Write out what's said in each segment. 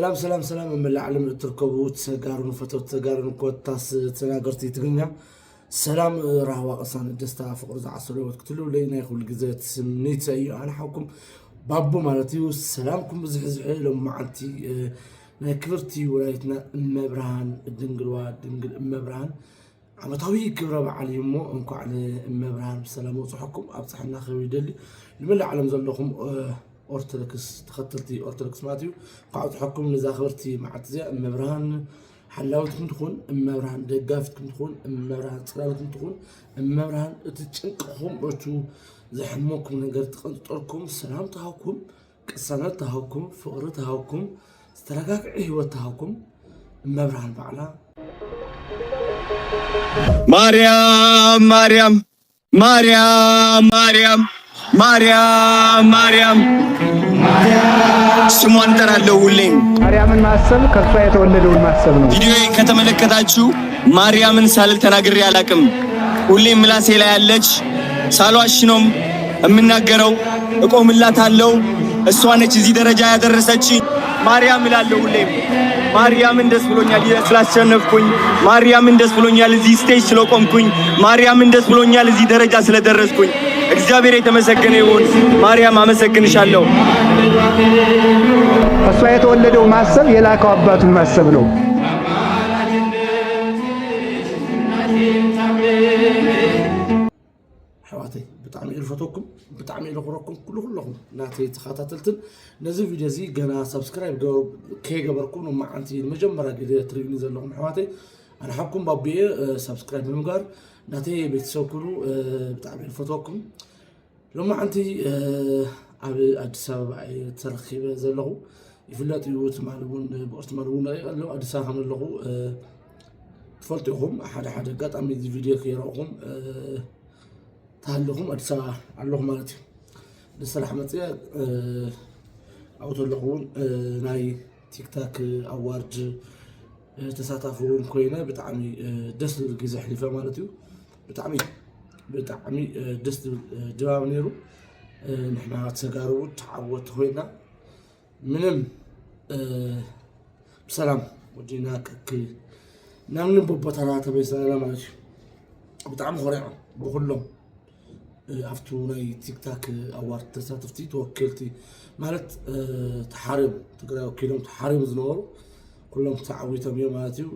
سلام سلام سلام من العالم تركبوا تسجارون فتو تسجارون كوتاس تناقرتي تقنيا سلام راهوا أصلا دستا فقر زعسلو وتقتلوا لينا يقول جزات سمنيت أي أنا حكم بابو مالتي وسلامكم بزحزح لهم معتي نكبرتي ولايتنا المبرهان الدنقلوا دنقل المبرهان عم طوي كبر على يمو انكو على المبرهان بسلام وصحكم أبصحنا خوي دلي الملا علم زلهم أورتودكس تخطرتي أورتودكس ماتيو قاعد حكم نزاخرتي مع تزيع المبرهان حلاوتكم تكون المبرهان دقافتكم تكون المبرهان صلاتكم تكون المبرهان تتشنقهم برتو زحموكم نقدر تقنطركم سلام تهاكم قصانات تهاكم فقر تهاكم استرقاق عيوة تهاكم المبرهان بعلا مريم مريم مريم مريم مريم مريم ስሟን ጠራለሁ ሁሌም ማርያምን ማሰብ ከሷ የተወለደውን ማሰብ ነው። ቪዲዮዬን ከተመለከታችሁ ማርያምን ሳልል ተናግሬ አላቅም። ሁሌም ምላሴ ላይ ያለች ሳልዋሽ ነው የምናገረው። እቆምላታለሁ። እሷ ነች እዚህ ደረጃ ያደረሰችኝ። ማርያም እላለሁ ሁሌም። ማርያምን ደስ ብሎኛል ስላሸነፍኩኝ። ማርያምን ደስ ብሎኛል እዚህ ስቴጅ ስለቆምኩኝ። ማርያምን ደስ ብሎኛል እዚህ ደረጃ ስለደረስኩኝ። እግዚአብሔር የተመሰገነ ይሁን። ማርያም አመሰግንሻለሁ። እሷ የተወለደው ማሰብ የላከው አባቱን ማሰብ ነው። حواتي بتعمل الفوتوكم بتعمل الغرقكم كلهم ناتي تخاطرتن نزل فيديو زي جنا سبسكرايب جو كي جبركم ومع أنتي المجمرة جديدة تريني زلهم حواتي أنا حبكم بابي سبسكرايب ممقار ناتي بتسوكلوا بتعمل الفوتوكم لما أنتي أبي أدساب ترخيب زلهم يفلت يوت معلومون بقص معلومون لو أدساهم له تفلتهم أحد قط أمي فيديو خيرهم تهلهم أدسا اللهم مالتي لسه حمتي أوتلهون ناي تيك تاك أوارد تساتفون كوينة بتعمي دست الجزء حليفة مالتي بتعمي دست جواب نيرو نحنا تسجارو تعودت هوينا منم بسلام ودينا كي نعمل ببطارة تبيسنا مالتي بتعمي خريعة بقولهم أفتو ناي تيك تاك أوارد تساتفتي توكلتي مالت تحارب تقرأ وكيلهم تحارب زنور كلهم تعويتهم يوم مالتيو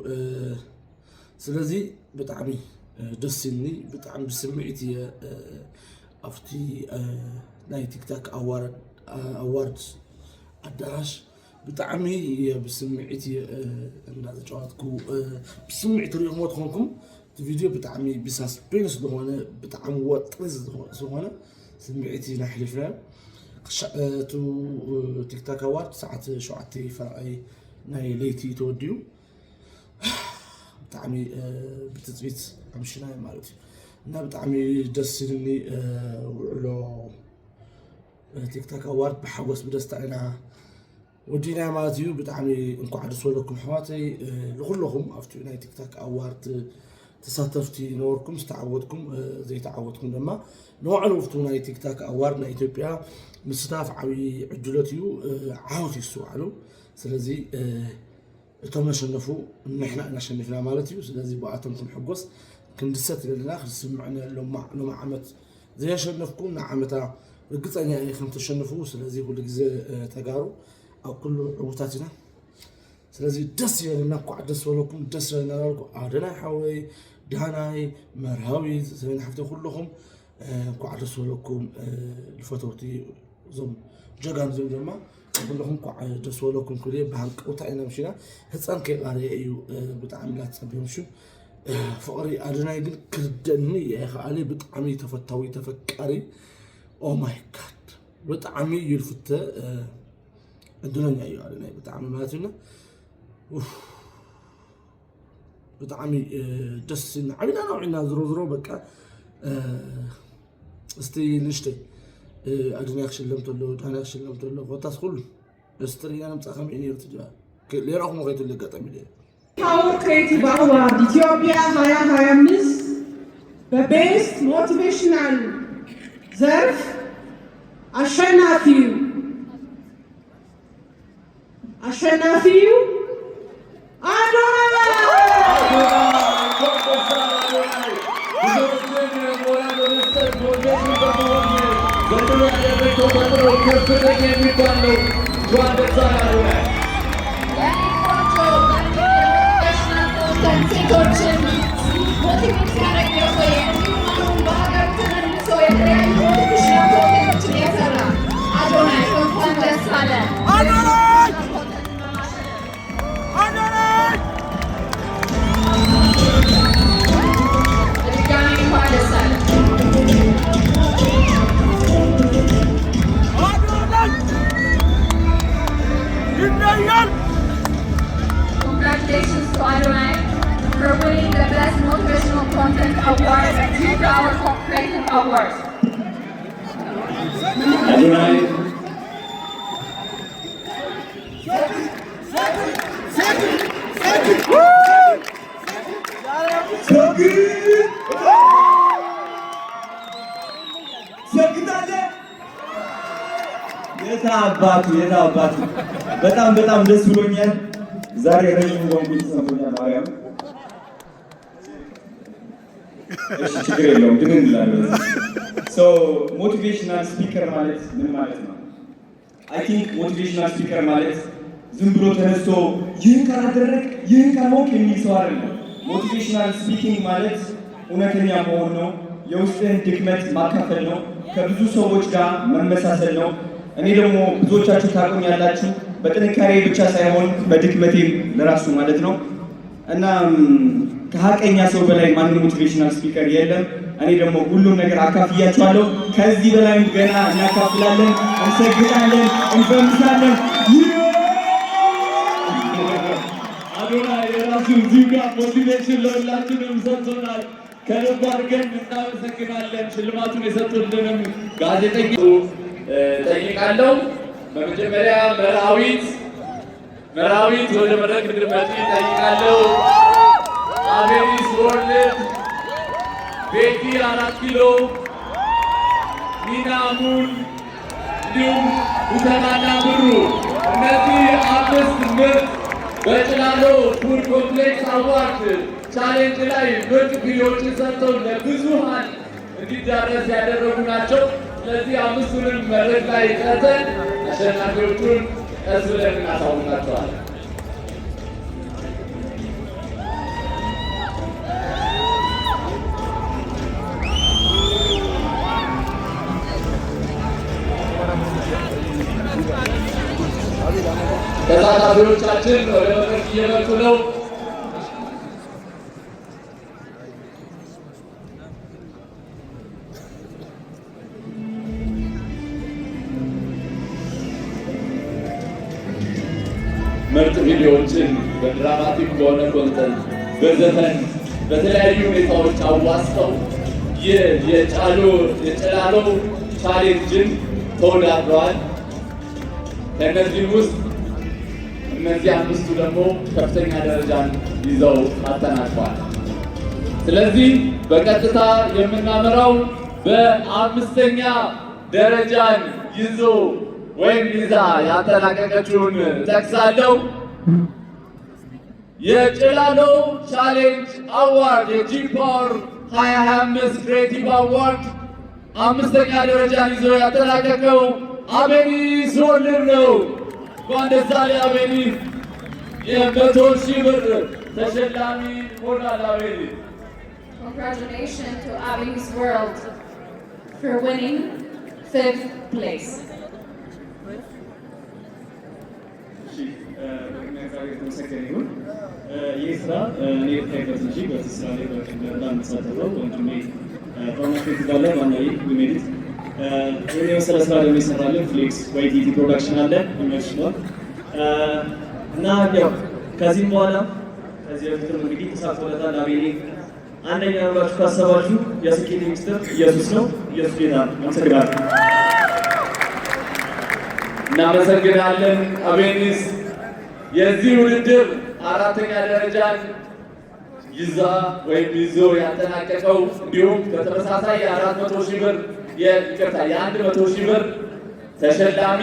سلازي بتعمي دسني بتعمي بسمعتي أفتي ناي تيك تاك أوارد الدراش بتعمي بسمعتي الناس جواتكو بسمعتي اليوم واتخونكم الفيديو بتعمي بساس بينس دهونه بتعمي وطرز دهونه سمعتي نحلفنا تو تيك تاك أوارد ساعة شوعتي فرعي ناي ليتي توديو بتعمي بتثبيت أمشينا مالتي نا بتعمي دسني لو تيك تاك أوارد بحوس بدستعنا ودينا مالتيو بتعمي انكو عدسوا لكم حواتي لغلهم أفتو ناي تيك تاك أوارد تساتفتي نوركم استعودكم زي تعودكم لما نوع الوفتو ناي تيك تاك أوارد نا إثيوبيا مستاف عوي عجلتيو عاوتي السوعلو سلازي توما شنفو نحنا نشنفنا مالتيو سلازي بقاتمكم حقوس كندست للآخر سمعنا لما عمت زي شنفكم نعمتها رقصنا يعني خم تشنفوا سلازي كل جزء تجارو أو كل عبوتاتنا سلازي دس يعني ناكو عدس ولكم دس يعني ناكو عدنا حوي دهناي مرهوي زي نحفتوا كلهم كو عدس ولكم الفتوتي زم جاكان زم جماعة كلهم قاعد سوالكم كليه بهانك وتعينا مشينا هتصان كيقاري أيو بتعاملات سبيهم شو فقري أدنى يقول كردني يا أخي علي بتعامي تفتوي تفكري أو ماي جاد بتعامي يلفت الدنيا أيو أدنى بتعامي ماتنا بتعامي دسين عمينا نوعنا زرو بكا استي نشتي أدنى أخشى اللي متولو أنا أخشى اللي متولو وتصل استري أنا متأخم إني ارتجاع ليه رقم غير اللي قطع مليه Power Creative Award Ethiopia 2025 the best motivational ዘርፍ አሸናፊው አሸናፊው አዶናይ Congratulations to Adonai for winning the Best Motivational Content Award at 2 Hour Creative Awards. Adonai. የታባቱ በጣም ደስ ብሎኛል። ዛሬ ረጅም ወንጌል ተሰምቶኛል። ማርያም እሺ፣ ችግር የለውም ግን እንላለን። ሞቲቬሽናል ስፒከር ማለት ምን ማለት ነው? አይ ቲንክ ሞቲቬሽናል ስፒከር ማለት ዝም ብሎ ተነስቶ ይህን ካላደረግ ይህን ካልሆንክ የሚል ሰው አይደለም። ሞቲቬሽናል ስፒኪንግ ማለት እውነተኛ መሆን ነው። የውስጥህን ድክመት ማካፈል ነው። ከብዙ ሰዎች ጋር መመሳሰል ነው። እኔ ደግሞ ብዙዎቻችሁ ታውቁኛላችሁ በጥንካሬ ብቻ ሳይሆን በድክመቴም ለራሱ ማለት ነው። እና ከሀቀኛ ሰው በላይ ማንም ሞቲቬሽናል ስፒከር የለም። እኔ ደግሞ ሁሉም ነገር አካፍያችኋለሁ። ከዚህ በላይም ገና እናካፍላለን፣ እንሰግጣለን፣ እንፈምሳለን። አዶናይ የራሱ እዚህ ጋር ሞቲቬሽን ለሁላችንም ሰጥቶናል። ከልብ አድርገን እናመሰግናለን። ሽልማቱን የሰጡልንም ጋዜጠኛ ጠይቃለሁ። በመጀመሪያ መራዊት ወደ መድረክ እንድትመጪ ጠይቃለሁ። አቤኒስ ወርልድ፣ ቤቲ 4 ኪሎ፣ ኒና ሙል እንዲሁም ጉተማና ብሩ እነዚህ 5 ምርጥ በጭላሎ ፉድ ኮምፕሌክስ አዋርድ ቻሌንጅ ላይ ምርጥ ቪዲዮዎችን ሰርተው ለብዙሃን እንዲዳረስ ያደረጉ ናቸው። ስለዚህ 5ቱንም መድረክ ላይ ጠርተን አሸናፊዎቹን ቀስ ብለን እናሳውቃቸዋለን። ተሳታፊዎቻችን ወደ መድረክ እየመጡ ነው። ምርጥ ቪዲዮዎችን በድራማቲክ በሆነ ኮንተንት በዘፈን በተለያዩ ሁኔታዎች አዋስተው የጨላሎ ቻሌንጅን ተወዳድረዋል። ከእነዚህም ውስጥ እነዚህ 5ቱ ደግሞ ከፍተኛ ደረጃን ይዘው አጠናቀዋል። ስለዚህ በቀጥታ የምናመራው በ5ኛ ደረጃን ይዞ ወይም ይዛ ያጠናቀቀችውን ጠቅሳለሁ። የጭላሎ ቻሌንጅ አዋርድ የጂፓወር 2025 ክሬቲቭ አዋርድ 5ኛ ደረጃን ይዞ ያጠናቀቀው አቤኒስ ወርልድ ነው። እንኳን ደስ አለህ አቤኒስ። የ100,000 ብር ተሸላሚ ሆኗል አቤኒስ። Congratulations to Abenis World for winning 5th place. ይህ ስራ እኔ ታይበት እንጂ በዚህ ስራ ላይ በጣም ተሳተፈው ወንድሜ ፕሮሞሽን ጋር ባናይ ሜዲት ይሄ የመሰለ ስራ ደግሞ ይሰራልን ፍሌክስ ዋይቲቲ ፕሮዳክሽን አለ ይመስላል እና ያው ከዚህ በኋላ ከዚህ በፊት እንግዲህ ተሳትፎለታል። አቤኔ አንደኛ ነው ብላችሁ ካሰባችሁ የስኬት ሚኒስትር ኢየሱስ ነው። ኢየሱስ ጌታ ነው። አመሰግናለሁ። እናመሰግናለን አቤኒስ። የዚህ ውድድር 4ኛ ደረጃን ይዛ ወይም ይዞ ያጠናቀቀው እንዲሁም በተመሳሳይ የ400,000 ብር የ100,000 ብር ተሸላሚ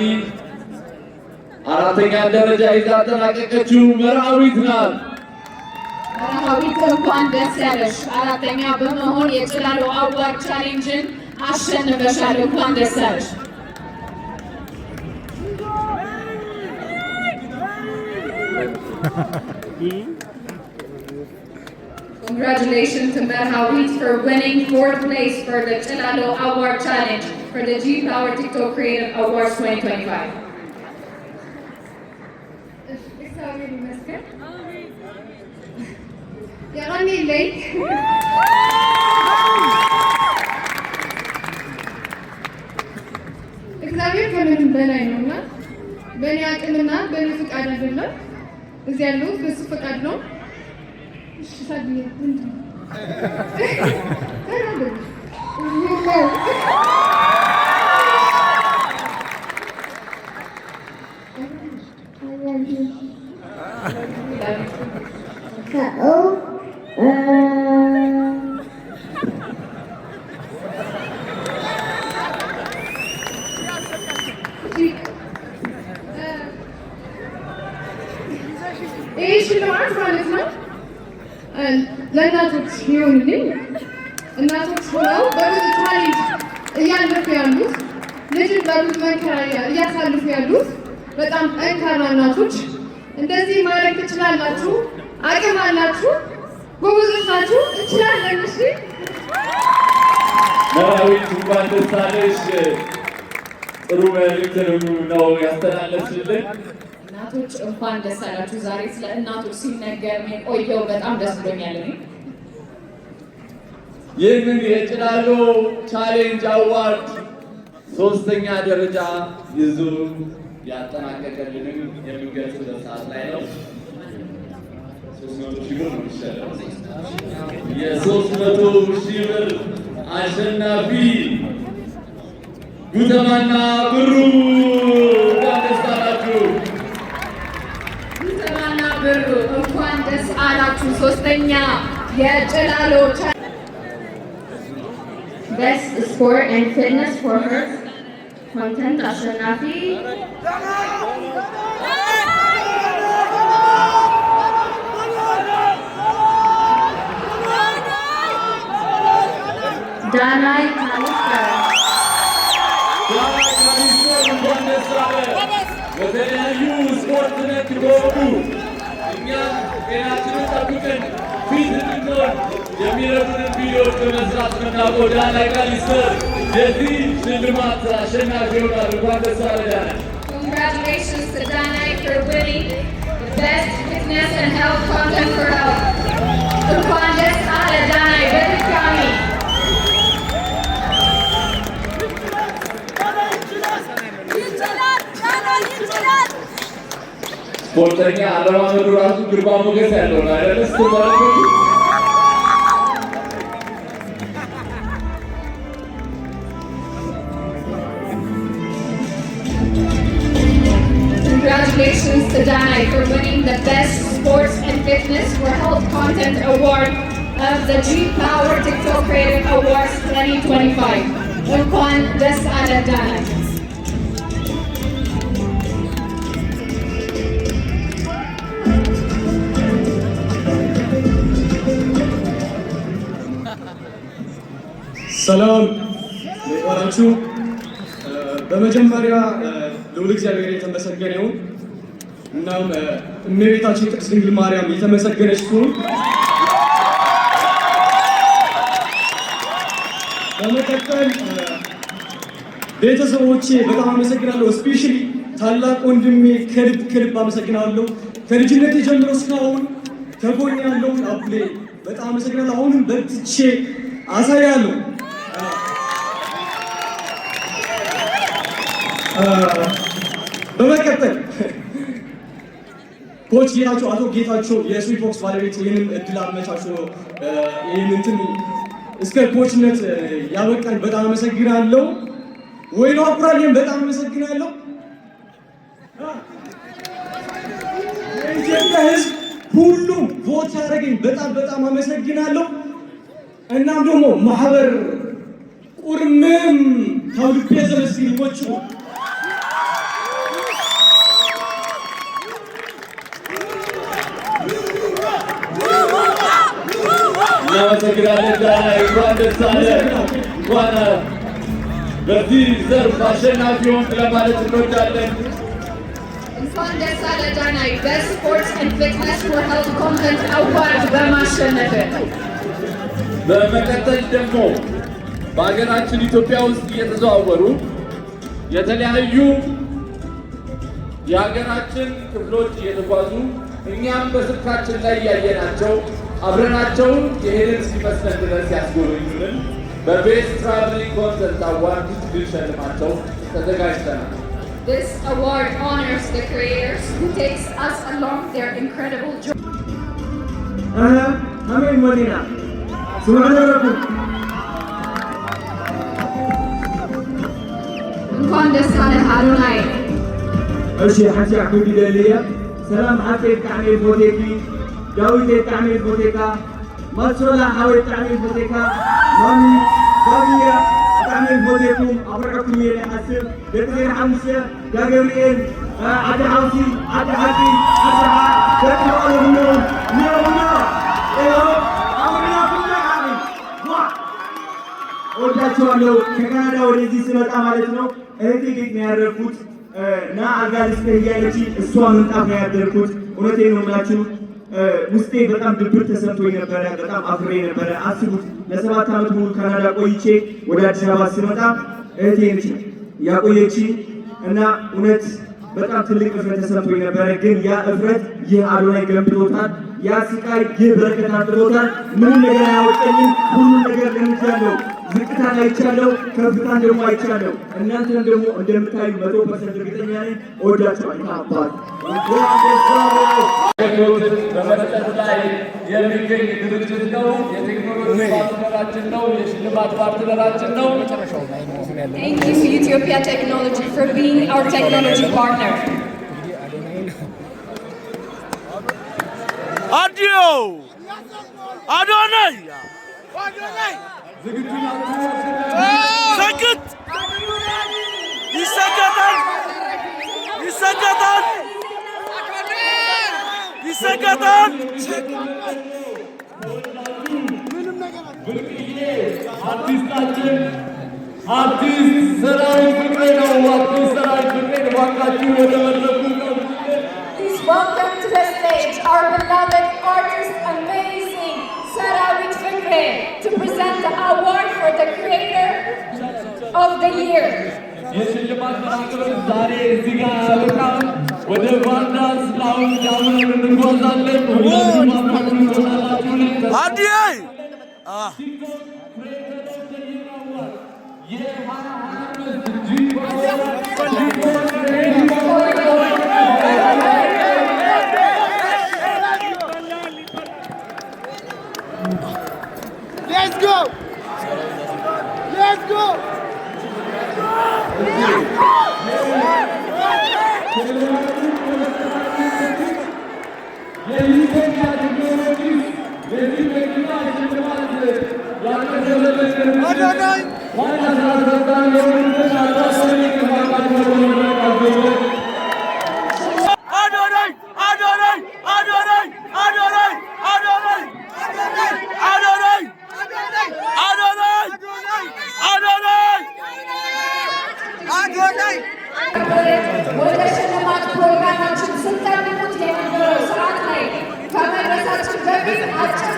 አራተኛ ደረጃ ይዛ አጠናቀቀችው መርዓዊት ናት። መርዓዊት እንኳን ደስ ያለሽ። አራተኛ በመሆን የጭላሎ አዋርድ ቻሌንጅን አሸንፈሻል። እንኳን ደስ ያለሽ። Congratulations to Merhawit for winning 4th place for the Chilalo Award Challenge for the G-Power TikTok Creative Awards 2025. እግዚአብሔር ከምንም በላይ ነውና በእኔ አቅምና በእኔ ፍቃድ አይደለም። እዚህ ያለው በሱ ፍቃድ ነው። እሺ ታዲያ ምንድን ይህ ሽልማት ማለት ነው ለእናቶች ይሆንልኝ። እናቶች ሆነው በብዙ ቻሌንጅ እያለፉ ያሉት ልጅን በብዙ መከራ እያሳልፉ ያሉት በጣም ጠንካራ እናቶች እንደዚህ ማድረግ ትችላላችሁ፣ አቅም አላችሁ፣ ጎበዞች ናችሁ፣ እንችላለን። እሺ መርዓዊት እንኳን ደስ አለሽ። ጥሩ መልዕክት ነው ያስተላለፍሽልን። እናቶች እንኳን ደስ አላችሁ። ዛሬ ስለ እናቶች ሲነገር የቆየው በጣም ደስ ብሎኛል። ይህንን የጭላሎ ቻሌንጅ አዋርድ 3ኛ ደረጃ ይዞ ያጠናቀቀልንም የምንገልጽበት ሰዓት ላይ ነው። 300 ሺህ ብር ነው የሚሸለመው። የ300 ሺህ ብር አሸናፊ ጉተማና ብሩ። እንኳን ደስ አላችሁ። ጉተማና ብሩ እንኳን ደስ አላችሁ። 3ኛ የጭላሎ Best Sport and Fitness for her content አሸናፊ ዳናይ ካሊስተር። እንኳን ደስ አለ። በተለያዩ ስፖርት ነክ በሆኑ እኛም ጤናችንን ጠብቀን ፊት እንድንሆን የሚረዱንን ቪዲዮዎች በመስራት የምናውቀው ዳናይ ካሊስተር የዚህ ሽልማት አሸናፊ ይሆናል። እንኳን ደስ አለ ዳናይ። Congratulations to Danai for winning the Best Fitness and Health Content for Health. እንኳን ደስ አለ ዳናይ በድጋሚ። ስፖርተኛ አለማመዱ ራሱ ግርማ ሞገስ ያለው ነው አይደል? Congratulations to Danai for winning the Best Sports and Fitness for Health Content Award of the G-Power TikTok Creative Awards 2025. እንኳን ደስ አለ ዳናይ። ሰላም ለዋላችሁ። በመጀመሪያ ልዑል እግዚአብሔር የተመሰገነ ይሁን። እናም እመቤታችን ቅድስት ድንግል ማርያም የተመሰገነች ትሁን። በመቀጠል ቤተሰቦቼ በጣም አመሰግናለሁ። ስፔሻሊ ታላቅ ወንድሜ ከልብ አመሰግናለሁ። ከልጅነት ጀምሮ እስካሁን ከጎን ያለውን አቡሌ በጣም አመሰግናለሁ። አሁንም በርትቼ አሳያለሁ። በመቀጠል ኮች ጌታቸው አቶ ጌታቸው የስዊት ቦክስ ባለቤት ይህንን እድል አመቻችቶ ይህንን እስከ ኮችነት ያበቃን በጣም አመሰግናለሁ። ወይኑ አኩራሌም በጣም አመሰግናለሁ። የኢትዮጵያ ሕዝብ ሁሉም ቮት ያደረገኝ በጣም አመሰግናለሁ። እናም ደግሞ ማህበር ቁርምም ታውልቤ ዘመስግን ወጭ እናመሰግናለን ዳናይ እንኳን ደስ አለህ እንኳን በዚህ ዘርፍ አሸናፊ ሆንክ ለማለት እንወዳለን እንኳን ደስ አለህ ዳናይ Best Sports and Fitness for Health Content Award በማሸነፍ በመቀጠል ደግሞ በሀገራችን ኢትዮጵያ ውስጥ እየተዘዋወሩ የተለያዩ የሀገራችን ክፍሎች እየተጓዙ እኛም በስልካችን ላይ ያየናቸው አብረናቸው የሄድን ሲመስለን ድረስ ያስጎበኙንን በቤስት ትራቨሊንግ ኮንተንት አዋርድ ልንሸልማቸው ተዘጋጅተናል። This award honors the creators who takes us along their incredible journey. አሜን ወዲና ሱብሃንአላህ እንኳን ደስ አለህ አዶናይ እሺ ሐጂ አህመድ ደሊያ ሰላም አጤት ካሜል ቦቴኪ ዳዊት ካሜል ቦቴካ ማሶላ ሐወት ካሜል ቦቴካ ማሚ ባቢያ ካሜል ቦቴኩም አብረኩም የለ ሐስብ ደክሬን ሐምሰ ዳገብርኤል አደ ሐውሲ አደ ሐቂ አደሃ ተቀበሉ ነው አሁንና ሁሉ አሚ ዋ ወዳቸዋለሁ ከካናዳ ወደዚህ ስመጣ ማለት ነው እህቴ ቤት ነው ያረፍኩት እና አጋልስ ከያለች እሷ ምንጣፍ ነው ያደርኩት እውነቴን ነው የምላችሁ ውስጤ በጣም ድብር ተሰምቶኝ ነበረ በጣም አፍሬ ነበረ አስቡት ለ7 ዓመት ሙሉ ካናዳ ቆይቼ ወደ አዲስ አበባ ስመጣ እህቴ ነች ያቆየች እና እውነት በጣም ትልቅ እፍረት ተሰምቶኝ ነበረ ግን ያ እፍረት ይህ አዶናይ ገንብቶታል ያ ስቃይ ይህ በረከት አጥሮታል ምንም ነገር አያወጣኝም ሁሉም ነገር ለምጃለሁ ዝቅታን አይቻለሁ ከፍታን ደግሞ አይቻለሁ እናንተም ደግሞ እንደምታዩ 100% እርግጠኛ ነኝ እወዳችኋለሁ አባት በመሰጠት ላይ የሚገኝ ድርጅት ነው የቴክኖሎጂ ፓርትነራችን ነው የሽልማት ፓርትነራችን ነው Thank you Ethiopia Technology for being our technology partner. አዲዮ አዶናይ ሰግጥ ይሰገጣል ይሰገጣል ይሰገጣል አርቲስታችን አርቲስት ሰራዊት ፍቅሬ ነው አርቲስት ሰራዊት ፍቅሬ እባካችሁ ወደ መድረኩ ነው Please welcome to the stage our beloved artist amazing Sarawit Fikre to present the award for the creator of the year. የሽልማት መርሃግብር ዛሬ እዚህ ጋር ያበቃል። ወደ ቫንዳስ ላውንጅ አብረን እንጓዛለን። ሁላችሁም አብራችሁን ትሆናላችሁ። አዲዬ Let's go! Let's go! ወደ ሽልማት ፕሮግራማችን ስንጠብቁት የነበረው ሰዓት ላይ ከመድረሳችን በፊት አጭር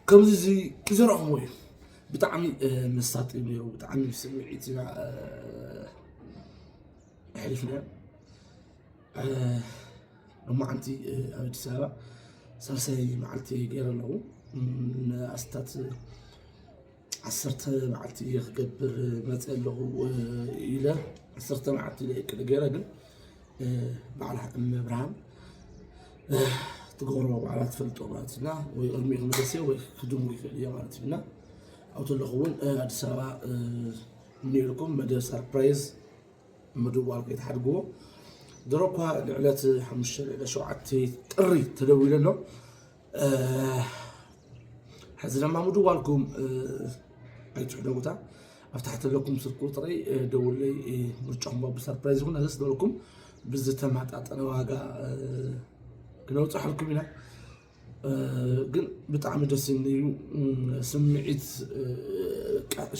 ከምዚ ክዘረኦም ወይ ብጣዕሚ መሳጢ ነይሩ ብጣዕሚ ስምዒትና ሕሊፍና ሎማዓንቲ ኣብ ኣዲስ ኣበባ ሳልሳይ መዓልቲ ገይረ ኣለኹ ኣስታት 10 معلتي يخبر متأله إلى 10 معلتي لكن غيره جن بعلها برهان تقولوا على تفلتوا مالتنا ويرمي مدرسة ويخدموا في اليوم مالتنا أو تلقون أدسوا نيلكم مدرسة سربرايز مدوار كيت حرقوا دروكها لعلات حمش إلى شوعتي تري تدوي لنا حزنا ما مدواركم أيتحدوا تا أفتحت لكم سرقوطري دولي مرجعهم بسربرايز هنا لسه دولكم بزتها مع تعطنا واقع كنا وصحلكم هنا قل بطعم دسني سمعت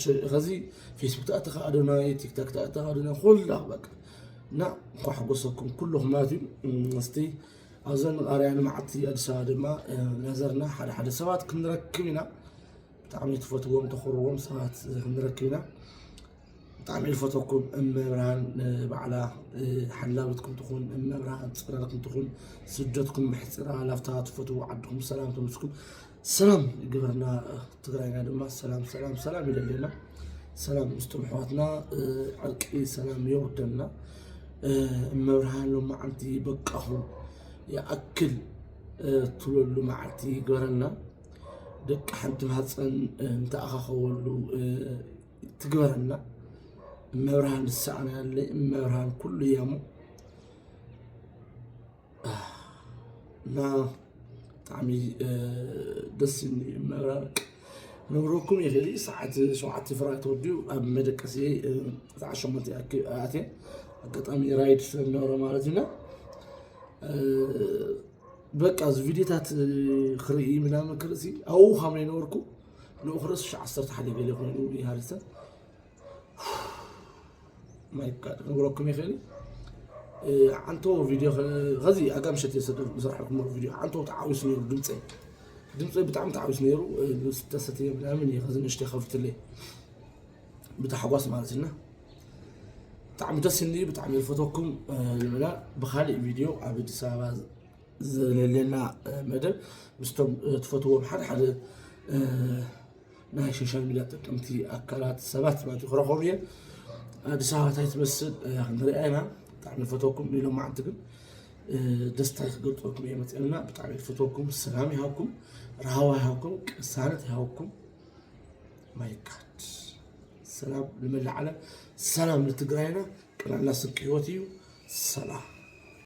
غزي فيسبوك تأتخذنا تيك توك تأتخذنا كلها بقى نا قحقصكم كلهم ماتوا استي أظن أرينا معتي أجساد ما نظرنا حد سوات كنا ركبنا تعمل فوتوهم تخرجهم سوات كنا ركبنا تعمل فوتوكم برهان بعلا حلاوتكم تكون برهان تصرالكم تكون سجدتكم محسرة لافتات فوتو عندكم سلام تمسكم سلام قبرنا تقرأنا دما سلام سلام سلام إلى لنا سلام مستمحواتنا عرقي سلام يوردنا برهان لما عندي بقاهم يأكل طول لما عندي قبرنا دك حنت مهتصن انت أخاخولو تقبرنا مبرهان السعنة اللي مبرهان كل يوم لا طعمي دسني مبرهان نوروكم يا غالي ساعات فراغ توديو مدكسي تعشوا متي أتي قطعمي رايد نورو مالتنا بقى فيديوهات خريجي منام كرسي أو خامني نوركم نخرج عصرت حد يقول لي هارسة ما يقدر نقولكم يا خالي عنتو فيديو غزي أقام شتى صدر بصراحة لكم فيديو عنتو تعاوز نيرو دمتي بتعمل تعاوز نيرو 6 سنين بنعمل يخزن اشتي خفت لي بتحواس مالتنا تعمل تسني بتعمل فوتوكم الملا بخالي فيديو عبد سابا لنا مدى مستوى تفوتوا حد نهاية السوشيال ميديا تقمتي أكلات سبات ما تخرجوا هذه ساعة تمثل رأينا تعمل فوتوكم لو ما عندكم دستايك قلتلكم يا مثلنا بتعمل فوتوكم السلام يهاكم رهوا يهاكم سانت يهاكم ما يقعد سلام لمن العالم سلام لتقرأنا كنا الناس كيوتيو سلام